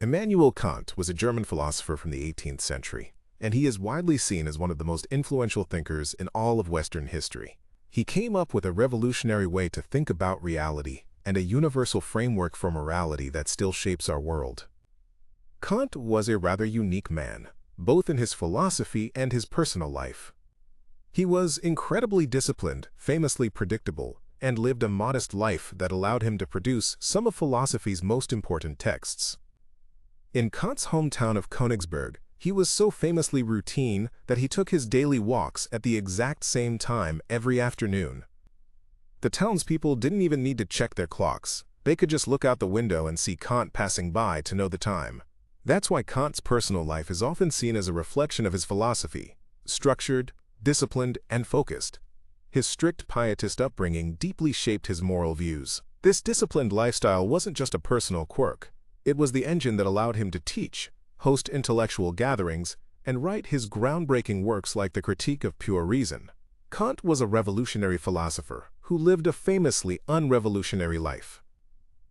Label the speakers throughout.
Speaker 1: Immanuel Kant was a German philosopher from the 18th century, and he is widely seen as one of the most influential thinkers in all of Western history. He came up with a revolutionary way to think about reality and a universal framework for morality that still shapes our world. Kant was a rather unique man, both in his philosophy and his personal life. He was incredibly disciplined, famously predictable, and lived a modest life that allowed him to produce some of philosophy's most important texts. In Kant's hometown of Königsberg, he was so famously routine that he took his daily walks at the exact same time every afternoon. The townspeople didn't even need to check their clocks. They could just look out the window and see Kant passing by to know the time. That's why Kant's personal life is often seen as a reflection of his philosophy: structured, disciplined, and focused. His strict pietist upbringing deeply shaped his moral views. This disciplined lifestyle wasn't just a personal quirk. It was the engine that allowed him to teach, host intellectual gatherings, and write his groundbreaking works like the Critique of Pure Reason. Kant was a revolutionary philosopher who lived a famously unrevolutionary life.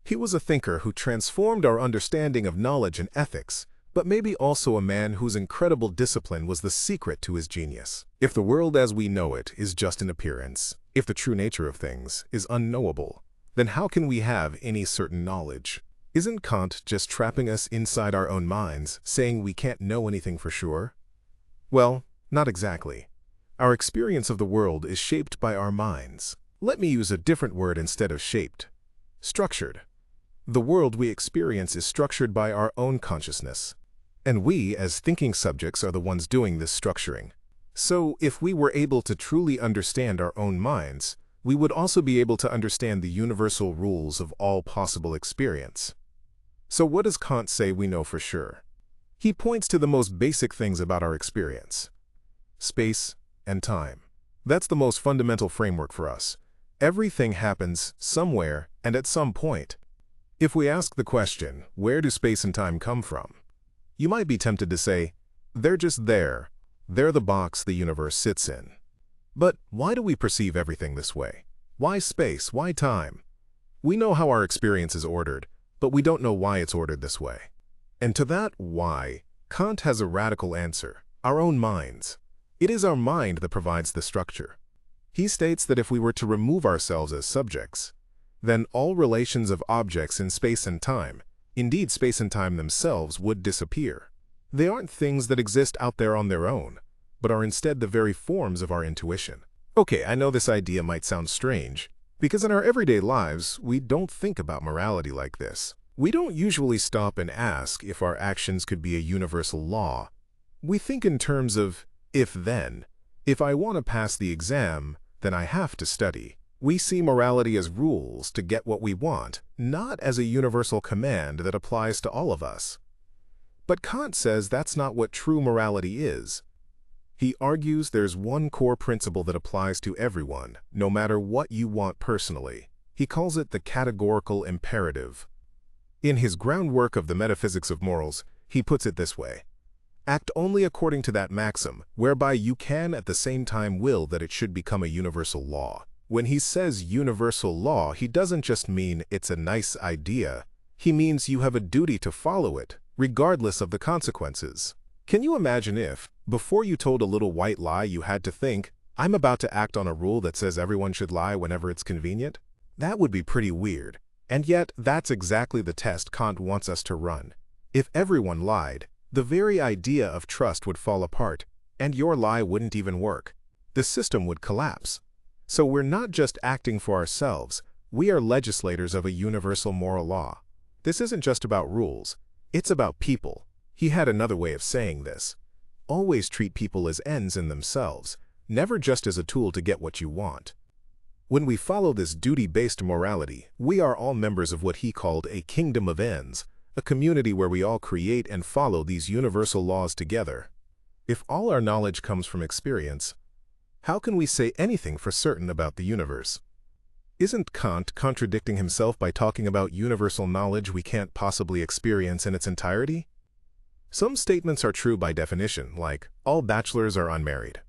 Speaker 1: He was a thinker who transformed our understanding of knowledge and ethics, but maybe also a man whose incredible discipline was the secret to his genius. If the world as we know it is just an appearance, if the true nature of things is unknowable, then how can we have any certain knowledge? Isn't Kant just trapping us inside our own minds, saying we can't know anything for sure? Well, not exactly. Our experience of the world is shaped by our minds. Let me use a different word instead of shaped. Structured. The world we experience is structured by our own consciousness. And we, as thinking subjects, are the ones doing this structuring. So, if we were able to truly understand our own minds, we would also be able to understand the universal rules of all possible experience. So what does Kant say we know for sure? He points to the most basic things about our experience: space and time. That's the most fundamental framework for us. Everything happens somewhere and at some point. If we ask the question, where do space and time come from? You might be tempted to say, they're just there. They're the box the universe sits in. But why do we perceive everything this way? Why space? Why time? We know how our experience is ordered, but we don't know why it's ordered this way. And to that why, Kant has a radical answer: our own minds. It is our mind that provides the structure. He states that if we were to remove ourselves as subjects, then all relations of objects in space and time, indeed space and time themselves, would disappear. They aren't things that exist out there on their own, but are instead the very forms of our intuition. Okay, I know this idea might sound strange, because in our everyday lives, we don't think about morality like this. We don't usually stop and ask if our actions could be a universal law. We think in terms of if-then. If I want to pass the exam, then I have to study. We see morality as rules to get what we want, not as a universal command that applies to all of us. But Kant says that's not what true morality is. He argues there's one core principle that applies to everyone, no matter what you want personally. He calls it the categorical imperative. In his groundwork of the metaphysics of morals, he puts it this way: act only according to that maxim, whereby you can at the same time will that it should become a universal law. When he says universal law, he doesn't just mean it's a nice idea. He means you have a duty to follow it, regardless of the consequences. Can you imagine if, before you told a little white lie, you had to think, I'm about to act on a rule that says everyone should lie whenever it's convenient? That would be pretty weird. And yet, that's exactly the test Kant wants us to run. If everyone lied, the very idea of trust would fall apart, and your lie wouldn't even work. The system would collapse. So we're not just acting for ourselves, we are legislators of a universal moral law. This isn't just about rules, it's about people. He had another way of saying this: always treat people as ends in themselves, never just as a tool to get what you want. When we follow this duty-based morality, we are all members of what he called a kingdom of ends, a community where we all create and follow these universal laws together. If all our knowledge comes from experience, how can we say anything for certain about the universe? Isn't Kant contradicting himself by talking about universal knowledge we can't possibly experience in its entirety? Some statements are true by definition, like, all bachelors are unmarried.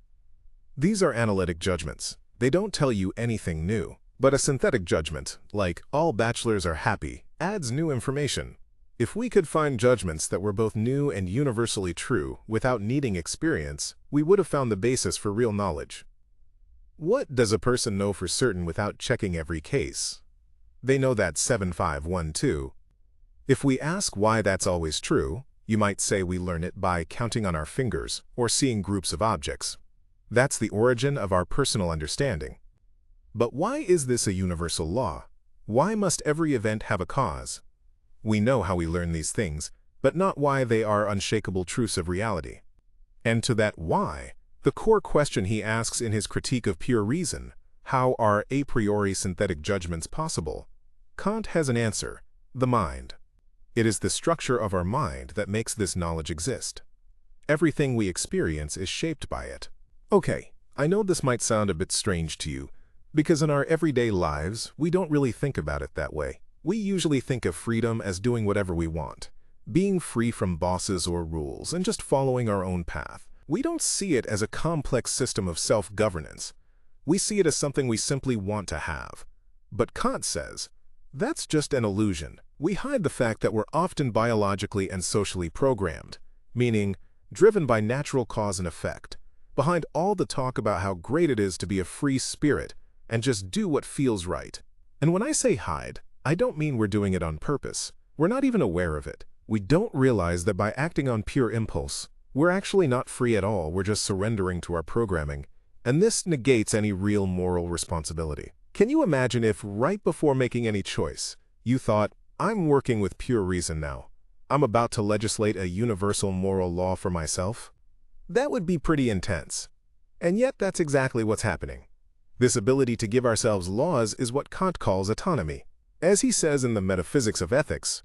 Speaker 1: These are analytic judgments. They don't tell you anything new. But a synthetic judgment, like, all bachelors are happy, adds new information. If we could find judgments that were both new and universally true without needing experience, we would have found the basis for real knowledge. What does a person know for certain without checking every case? They know that 7512. If we ask why that's always true, you might say we learn it by counting on our fingers or seeing groups of objects. That's the origin of our personal understanding. But why is this a universal law? Why must every event have a cause? We know how we learn these things, but not why they are unshakable truths of reality. And to that why, the core question he asks in his critique of pure reason, how are a priori synthetic judgments possible? Kant has an answer: the mind. It is the structure of our mind that makes this knowledge exist. Everything we experience is shaped by it. Okay, I know this might sound a bit strange to you, because in our everyday lives, we don't really think about it that way. We usually think of freedom as doing whatever we want, being free from bosses or rules, and just following our own path. We don't see it as a complex system of self-governance. We see it as something we simply want to have. But Kant says, that's just an illusion. We hide the fact that we're often biologically and socially programmed, meaning driven by natural cause and effect, behind all the talk about how great it is to be a free spirit and just do what feels right. And when I say hide, I don't mean we're doing it on purpose. We're not even aware of it. We don't realize that by acting on pure impulse, we're actually not free at all. We're just surrendering to our programming. And this negates any real moral responsibility. Can you imagine if, right before making any choice, you thought, I'm working with pure reason now. I'm about to legislate a universal moral law for myself? That would be pretty intense. And yet that's exactly what's happening. This ability to give ourselves laws is what Kant calls autonomy. As he says in the Metaphysics of Ethics,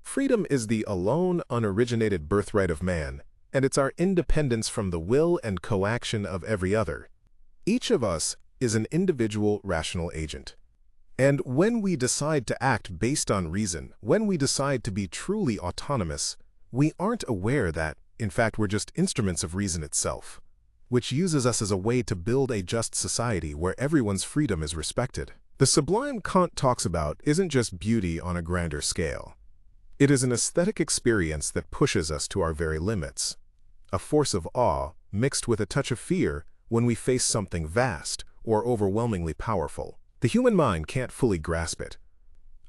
Speaker 1: freedom is the alone, unoriginated birthright of man, and it's our independence from the will and coaction of every other. Each of us is an individual rational agent. And when we decide to act based on reason, when we decide to be truly autonomous, we aren't aware that, in fact, we're just instruments of reason itself, which uses us as a way to build a just society where everyone's freedom is respected. The sublime Kant talks about isn't just beauty on a grander scale. It is an aesthetic experience that pushes us to our very limits, a force of awe mixed with a touch of fear when we face something vast or overwhelmingly powerful. The human mind can't fully grasp it.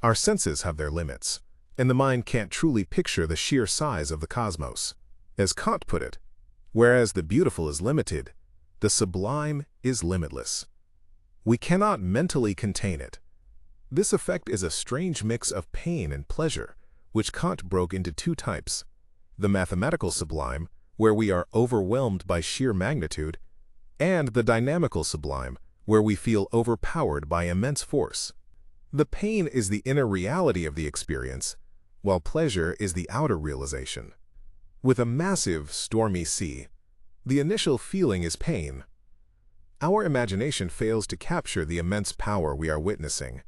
Speaker 1: Our senses have their limits, and the mind can't truly picture the sheer size of the cosmos. As Kant put it, whereas the beautiful is limited, the sublime is limitless. We cannot mentally contain it. This effect is a strange mix of pain and pleasure, which Kant broke into two types: the mathematical sublime, where we are overwhelmed by sheer magnitude, and the dynamical sublime, where we feel overpowered by immense force. The pain is the inner reality of the experience, while pleasure is the outer realization. With a massive, stormy sea, the initial feeling is pain. Our imagination fails to capture the immense power we are witnessing.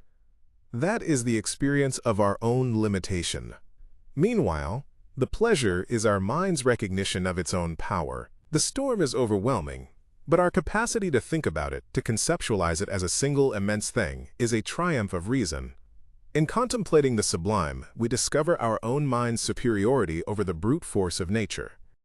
Speaker 1: That is the experience of our own limitation. Meanwhile, the pleasure is our mind's recognition of its own power. The storm is overwhelming, but our capacity to think about it, to conceptualize it as a single immense thing, is a triumph of reason. In contemplating the sublime, we discover our own mind's superiority over the brute force of nature.